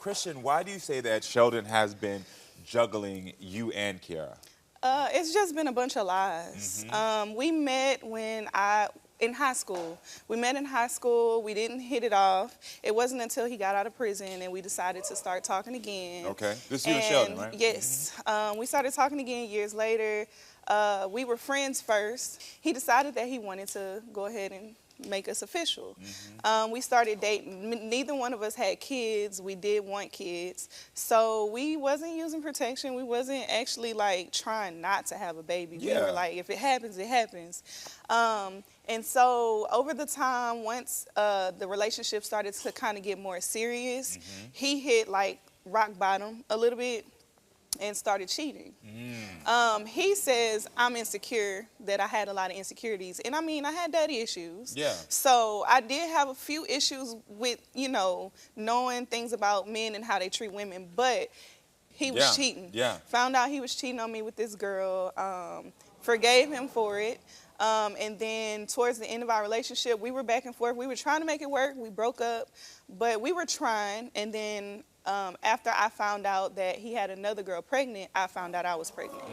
Krystyan, why do you say that Sheldon has been juggling you and Kiara? It's just been a bunch of lies. We met in high school. We met in high school. We didn't hit it off. It wasn't until he got out of prison and we decided to start talking again. Okay. This is you and Sheldon, right? Yes. We started talking again years later. We were friends first. He decided that he wanted to go ahead and make us official. We started dating. Neither one of us had kids. We did want kids. So we wasn't using protection. We wasn't actually like trying not to have a baby. We were like, if it happens, it happens. And so over the time, once the relationship started to kind of get more serious, he hit like rock bottom a little bit and started cheating. He says I'm insecure, that I had a lot of insecurities. And I mean, I had daddy issues. Yeah. So I did have a few issues with, you know, knowing things about men and how they treat women, but he was cheating. Found out he was cheating on me with this girl, forgave him for it. And then towards the end of our relationship, we were back and forth. We were trying to make it work. We broke up, but we were trying. And then after I found out that he had another girl pregnant, I found out I was pregnant.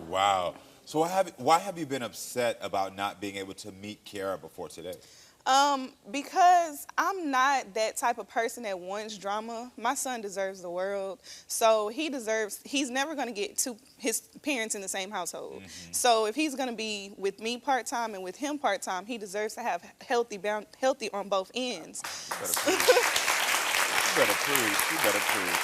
Wow. So why have you been upset about not being able to meet Kiara before today? Because I'm not that type of person that wants drama. My son deserves the world. So he's never going to get his parents in the same household. So if he's going to be with me part-time and with him part-time, he deserves to have healthy on both ends. You better preach.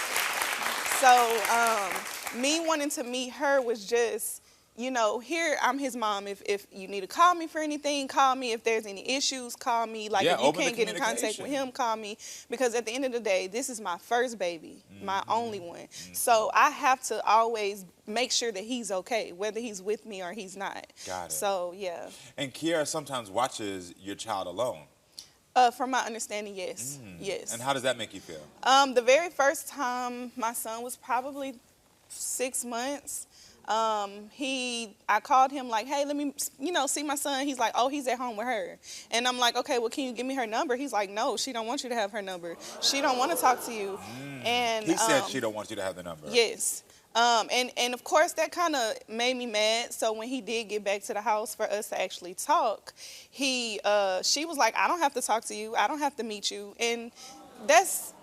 So me wanting to meet her was just, you know, here I'm his mom. If you need to call me for anything, call me. If there's any issues, call me. Like if you can't get in contact with him, call me. Because at the end of the day, this is my first baby, my only one. So I have to always make sure that he's okay, whether he's with me or he's not. Got it. So yeah. And Kiara sometimes watches your child alone. From my understanding, yes. Yes. And how does that make you feel? The very first time my son was probably 6 months. I called him like, hey, let me, see my son. He's like, oh, he's at home with her. And I'm like, okay, well, can you give me her number? He's like, no, she don't want you to have her number. She don't want to talk to you. And he said she don't want you to have the number. Yes. And of course that kind of made me mad. So when he did get back to the house for us to actually talk, she was like, I don't have to talk to you. I don't have to meet you. And that's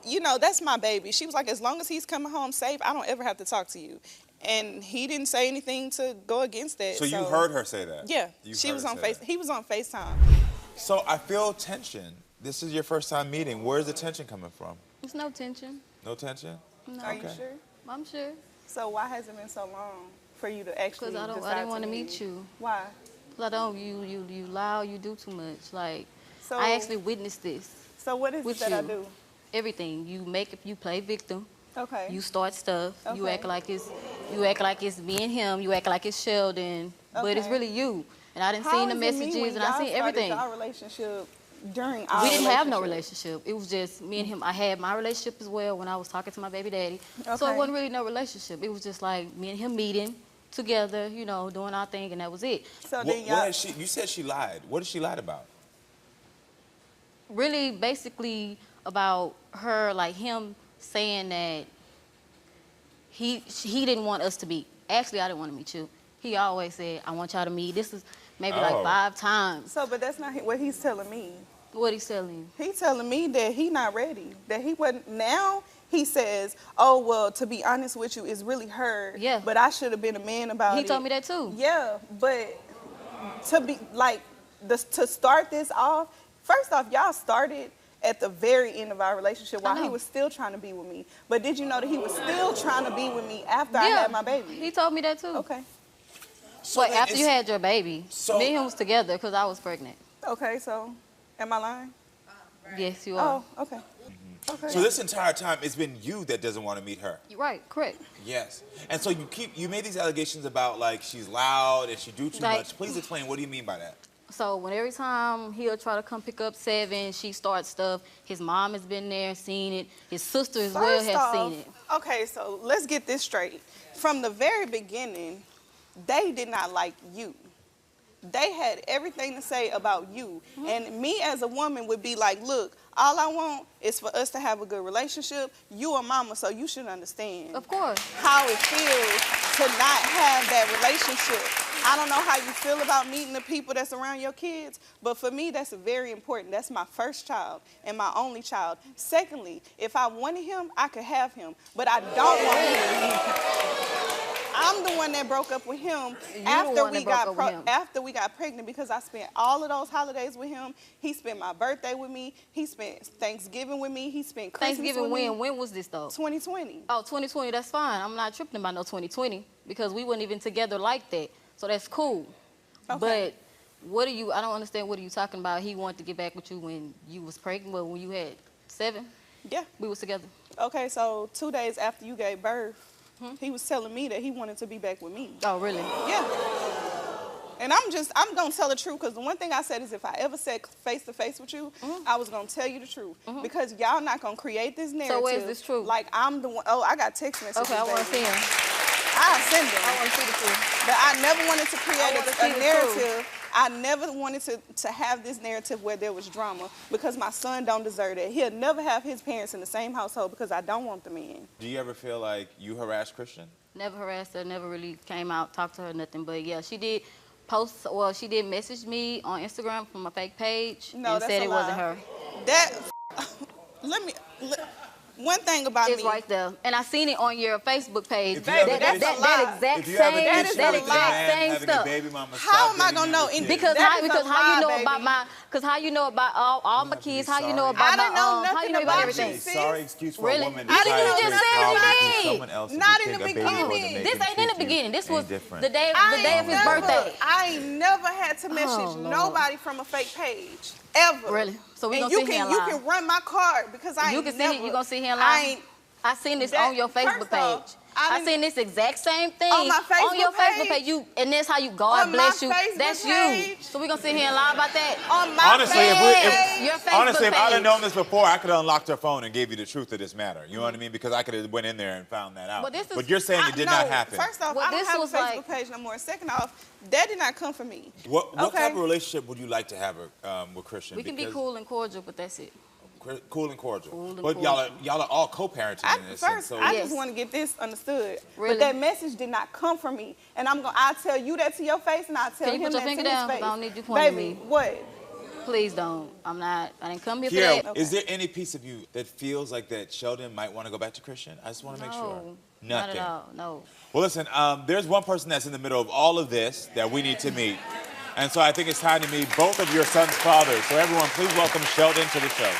my baby. She was like, as long as he's coming home safe, I don't ever have to talk to you. And he didn't say anything to go against that. So you heard her say that? Yeah. He was on FaceTime. So I feel tension. This is your first time meeting. Where's the tension coming from? There's no tension. No tension? No. Are you sure? I'm sure. So why has it been so long for you to actually decide to meet? Because I didn't want to meet you. Why? Because I don't. You loud. You do too much. Like, so, I actually witnessed this. So what is it that I do? Everything. You play victim. Okay. You start stuff. Okay. You act like it's me and him. You act like it's Sheldon. Okay. But it's really you. And I didn't see the messages and I seen everything. Our relationship during we didn't have no relationship. It was just me and him. I had my relationship as well when I was talking to my baby daddy. Okay. So it wasn't really no relationship. It was just like me and him meeting together, doing our thing, and that was it. So you said she lied. What did she lie about? Really, basically about her, like him saying that he didn't want us to meet. Actually, I didn't want to meet you. He always said, I want y'all to meet. This is maybe like 5 times. So, but that's not what he's telling me. What he's telling you? He's telling me that he not ready. That he wasn't. Now he says, oh, well, to be honest with you, it's really her. Yeah. But I should have been a man about it. He told me that too. Yeah, but to be like, to start this off, first off, y'all started at the very end of our relationship while he was still trying to be with me. But did you know that he was still trying to be with me after I had my baby? He told me that too. Okay. So but after you had your baby, me and him was together because I was pregnant. Okay, so am I lying? Right. Yes, you are. Oh, okay. Okay. So this entire time, it's been you that doesn't want to meet her. You're right, correct. Yes. And so you made these allegations about like she's loud and she do too much. Please explain, what do you mean by that? So when every time he'll try to come pick up Seven, she starts stuff. His mom has been there, seen it. His sister as well has seen it. Okay, so let's get this straight. From the very beginning, they did not like you. they had everything to say about you. And me as a woman would be like, look, all I want is for us to have a good relationship. You a mama, so you should understand. Of course. How it feels to not have that relationship. I don't know how you feel about meeting the people that's around your kids, but for me, that's very important. That's my first child and my only child. Secondly, if I wanted him, I could have him, but I don't want him. I'm the one that broke up with him after we got pregnant because I spent all of those holidays with him. He spent my birthday with me. He spent Thanksgiving with me. He spent Christmas Thanksgiving with me. when was this though? 2020. Oh, 2020, that's fine. I'm not tripping about no 2020 because we weren't even together like that. So that's cool. Okay. But I don't understand what are you talking about? He wanted to get back with you when you was pregnant, well, when you had 7? Yeah. We was together. Okay, so 2 days after you gave birth, he was telling me that he wanted to be back with me. Oh, really? Yeah. And I'm going to tell the truth because the one thing I said is if I ever said face to face with you, I was going to tell you the truth. Because y'all not going to create this narrative. So where's this truth? Like I'm the one. Oh, I got text messages. Okay, I want to see him. I'll send them. I want to see the truth. But I never wanted to create a the narrative. I never wanted to have this narrative where there was drama because my son don't deserve it. He'll never have his parents in the same household because I don't want them in. Do you ever feel like you harassed Krystyan? Never harassed her, never really came out, talked to her, nothing. But yeah, she did she did message me on Instagram from a fake page and said it wasn't her. One thing about it's me. right there. And I seen it on your Facebook page. That exact same stuff. How am I gonna know? Because how you know about all my kids, how you know about how you know about everything. Sorry excuse for Really? a woman. You just said you did. Not in the beginning. This ain't in the beginning. This was the day of his never, birthday. I ain't never had to message nobody from a fake page. Ever. Really? So we and gonna see him live. You can run my card because You gonna see him live. I seen this on your Facebook page. I seen this exact same thing on my Facebook on your Facebook page. And that's how you God bless you. That's you. So we gonna sit here and lie about that. On my honestly, if I'd have known this before, I could have unlocked her phone and gave you the truth of this matter. You know what I mean? Because I could have went in there and found that out. But you're saying it did not happen. First off, I don't have a Facebook page no more. Second off, that did not come from me. What type of relationship would you like to have with Krystyan? We can be cool and cordial, but that's it. Cool and cordial. But y'all are all co-parenting in this. I just want to get this understood. Really? But that message did not come from me. And I'll tell you that to your face and I'll tell him that to his face. Can you put your finger down? I don't need you pointing at me. Baby, what? Please don't. I didn't come here for Kiara, that. is there any piece of you that feels like that Sheldon might want to go back to Krystyan? I just want to make sure. Nothing. Not at all, no. Well, listen, there's one person that's in the middle of all of this that we need to meet. And so I think it's time to meet both of your son's fathers. So everyone, please welcome Sheldon to the show.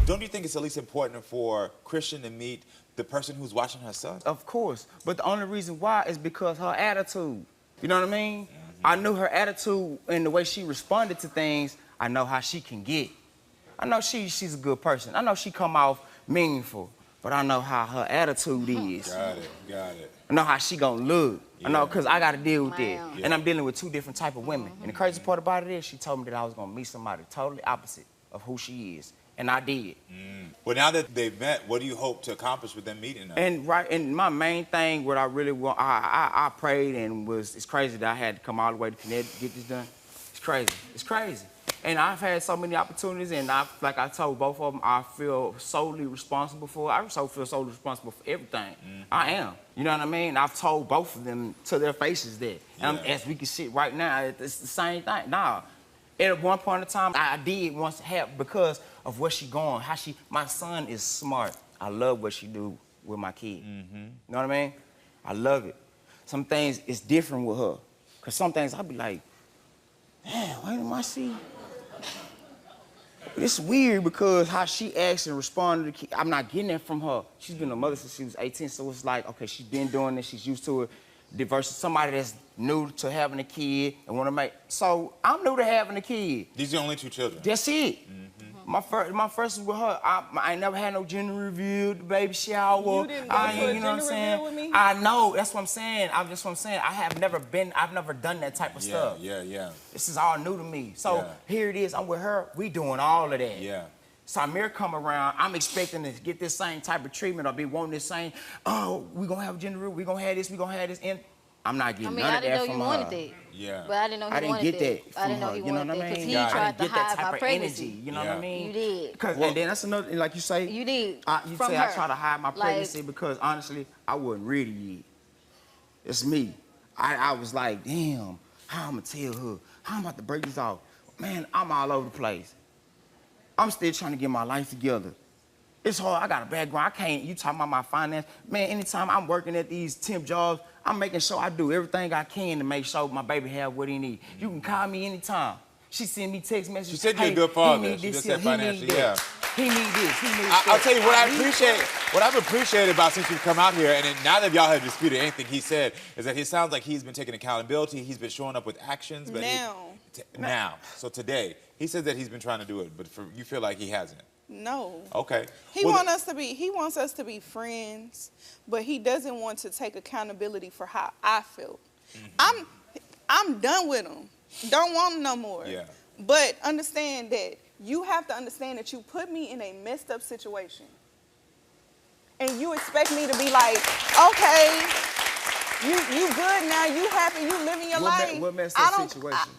Don't you think it's at least important for Krystyan to meet the person who's watching her son? Of course. But the only reason why is because her attitude. You know what I mean? I knew her attitude and the way she responded to things. I know how she can get. I know she's a good person. I know she come off meaningful. But I know how her attitude is. Got it. I know how she gonna look. I know, because I got to deal with that. Yeah. And I'm dealing with 2 different type of women. And the crazy part about it is she told me that I was going to meet somebody totally opposite of who she is. And I did. Well, now that they've met, what do you hope to accomplish with them meeting now? And my main thing, what I really want, I prayed and it's crazy that I had to come all the way to Connecticut to get this done. It's crazy. And I've had so many opportunities, and like I told both of them, I feel solely responsible for it. I also feel solely responsible for everything. I am. You know what I mean? I've told both of them to their faces that. And as we can see right now, it's the same thing. Nah. At one point in time, I did want to have because of where she going, my son is smart. I love what she do with my kid. You know what I mean? I love it. Some things, it's different with her. Because some things I'll be like, man, why didn't I see? It's weird because how she acts and responds to the kid, I'm not getting that from her. She's been a mother since she was 18, so it's like, okay, she's been doing this, she's used to it. Versus somebody that's new to having a kid and want to make. So I'm new to having a kid. These are only 2 children. That's it. My first was with her. I ain't never had no gender reveal, the baby shower. You didn't go to a gender reveal with me? I know. That's what I'm saying. I've never done that type of stuff. Yeah. This is all new to me. So here it is. I'm with her. We doing all of that. Yeah. Samir come around, I'm expecting to get this same type of treatment or be wanting this same, oh, we gonna have a gender reveal, we gonna have this, and I'm not getting I mean, none I of didn't that know from you her. wanted that. Yeah. But I didn't know he I didn't wanted get that I from didn't know her. he You know wanted what I that because mean? he Got it. tried I to didn't get that hide type my of pregnancy. energy. You know Yeah. what I mean? You did. And then that's another, like you say. You did. You From say her. I try to hide my Like- pregnancy because honestly, I wasn't ready yet. It's me. I was like, damn, how I'm gonna tell her? How I'm about to break this off? Man, I'm all over the place. I'm still trying to get my life together. It's hard. I got a background. I can't. You talking about my finance, man? Anytime I'm working at these temp jobs, I'm making sure I do everything I can to make sure my baby have what he need. You can call me anytime. She send me text messages. She said you're hey, a good father. He need She this just here. said He need financially, that. He need this. He need that. I'll tell you what I need appreciate. that. What I've appreciated about since you've come out here, and then now that y'all have disputed anything he said, is that it sounds like he's been taking accountability. He's been showing up with actions. But now, so today, he says that he's been trying to do it, but you feel like he hasn't. No. Okay. He wants us to be friends, but he doesn't want to take accountability for how I felt. I'm done with him. Don't want him no more. Yeah. But understand that you have to understand that you put me in a messed up situation. And you expect me to be like, okay, you good now, you happy, you living your life. What messed up situation?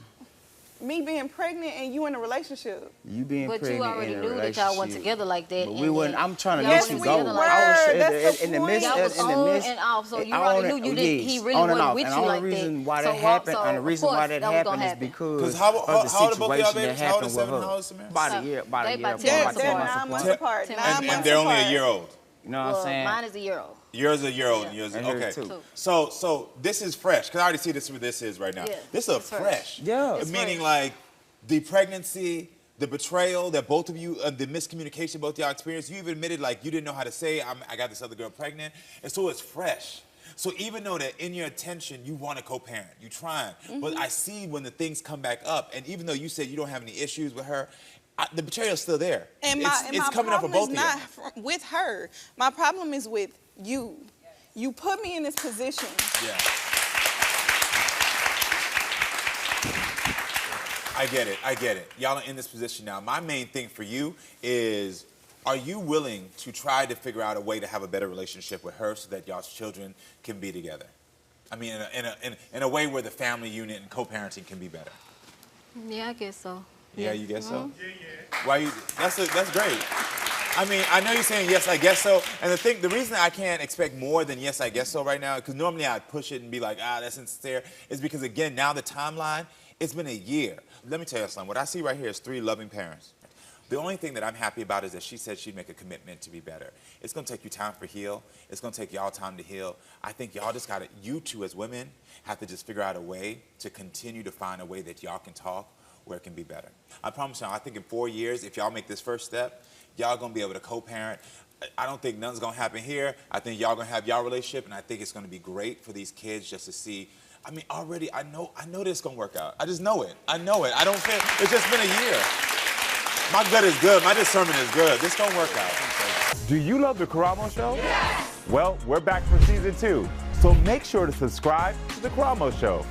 Me being pregnant and you in a relationship. You being But pregnant you already in a knew that y'all weren't relationship. together like that. But and we wasn't. then I'm trying to y'all let wasn't you go. together were. like that. That's in the the midst, Y'all was in the on midst, and off, so you I already wanna- knew you didn't. He yes, really on and wasn't off. with And you the like only reason that. why So that happened, so and the of reason why course that that was happened gonna is happen. because how of old the are both of y'all, situation baby? that How old happened is with 7? her. How old is Samira? About a year, They about 10 They're months 9 apart. months apart. 10 9 months months And they're only a apart. year old. You know what I'm Well, saying? mine is a year old. Yours a year old, and Yeah. yours And okay. hers too. Two. So this is fresh, because I already see this where this is right now. Yeah, This is it's fresh. fresh. Yeah. It's Meaning fresh. like the pregnancy, the betrayal that both of you, the miscommunication both y'all experienced. You even admitted like you didn't know how to say, I got this other girl pregnant. And so it's fresh. So even though that in your intention, you want to co-parent, you trying, but I see when the things come back up, and even though you said you don't have any issues with her, the betrayal's still there. And it's my coming up for problem both is of you. not with her. My problem is with you. You put me in this position. Yeah. I get it. Y'all are in this position now. My main thing for you is, are you willing to try to figure out a way to have a better relationship with her so that y'all's children can be together? I mean, in a way where the family unit and co-parenting can be better. Yeah, I guess so. Yeah, you guess so? Yeah. Why you? That's great. I mean, I know you're saying yes, I guess so. And the reason I can't expect more than yes, I guess so right now, because normally I'd push it and be like, that's insincere, is because again, now the timeline, it's been a year. Let me tell you something. What I see right here is 3 loving parents. The only thing that I'm happy about is that she said she'd make a commitment to be better. It's gonna take you time to heal. It's gonna take y'all time to heal. I think y'all just gotta, you two as women, have to just figure out a way to continue to find a way that y'all can talk where it can be better. I promise y'all, I think in 4 years, if y'all make this first step, y'all gonna be able to co-parent. I don't think nothing's gonna happen here. I think y'all gonna have y'all relationship, and I think it's gonna be great for these kids just to see. I mean, already, I know this gonna work out. I just know it. I know it. I don't think, it's just been a year. My gut is good. My discernment is good. This gonna work out. Do you love the Karamo Show? Yes! Well, we're back for season 2, so make sure to subscribe to the Karamo Show.